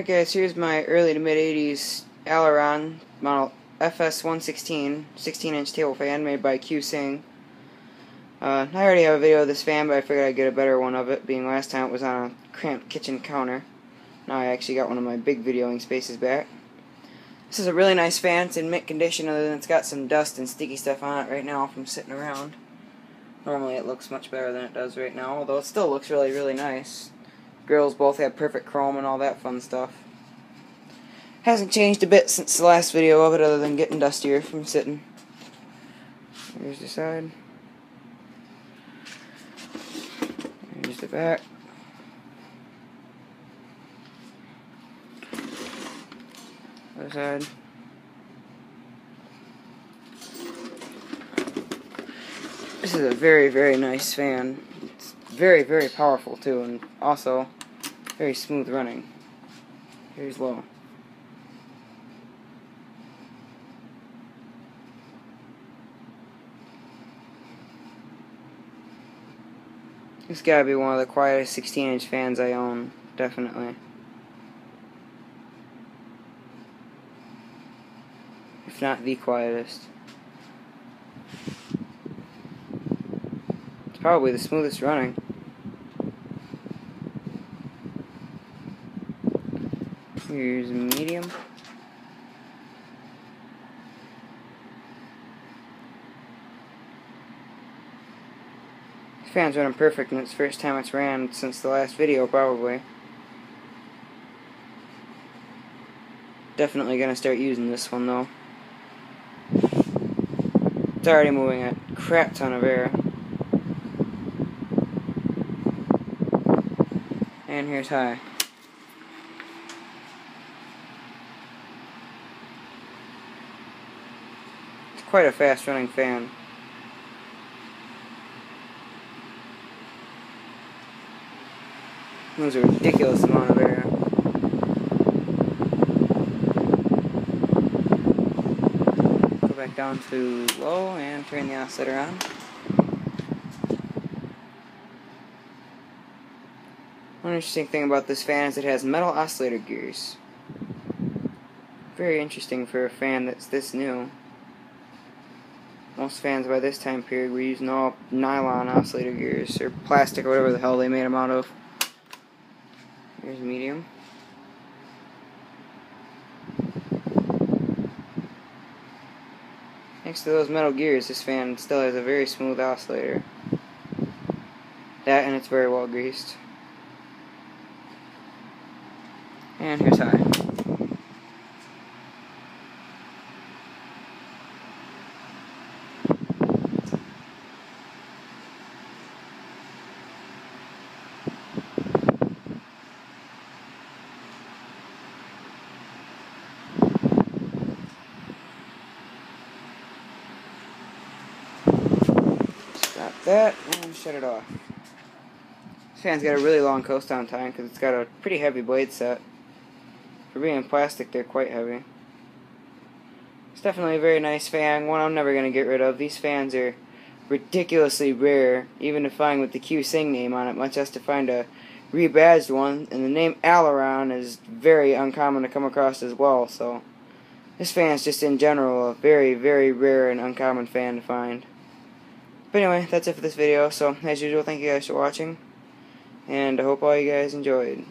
Alright guys, here's my early to mid 80s Alaron model FS-116 16-inch table fan made by Q-Sing. I already have a video of this fan, but I figured I'd get a better one of it, being last time it was on a cramped kitchen counter. Now I actually got one of my big videoing spaces back. This is a really nice fan. It's in mint condition, other than it's got some dust and sticky stuff on it right now from sitting around. Normally it looks much better than it does right now, although it still looks really, really nice. Grills both have perfect chrome and all that fun stuff. Hasn't changed a bit since the last video of it, other than getting dustier from sitting. Here's the side. Here's the back. Other side. This is a very, very nice fan. It's very, very powerful too, and also very smooth running. Here's low. This gotta be one of the quietest 16-inch fans I own, definitely. If not the quietest. It's probably the smoothest running. Here's medium. This fan's running perfect, and it's the first time it's ran since the last video, probably. Definitely gonna start using this one though. It's already moving a crap ton of air. And here's high. It's quite a fast running fan. Moves a ridiculous amount of air. Go back down to low and turn the oscillator on. One interesting thing about this fan is it has metal oscillator gears. Very interesting for a fan that's this new. Most fans by this time period were using all nylon oscillator gears, or plastic, or whatever the hell they made them out of. Here's medium. Next to those metal gears, this fan still has a very smooth oscillator. That, and it's very well greased. And here's high. Stop that and shut it off. This fan's got a really long coast down time because it's got a pretty heavy blade set. For being plastic, they're quite heavy. It's definitely a very nice fan, one I'm never going to get rid of. These fans are ridiculously rare, even to find with the Q-Sing name on it, much less to find a rebadged one, and the name Alaron is very uncommon to come across as well, so this fan's just in general a very, very rare and uncommon fan to find. But anyway, that's it for this video, so as usual, thank you guys for watching, and I hope all you guys enjoyed.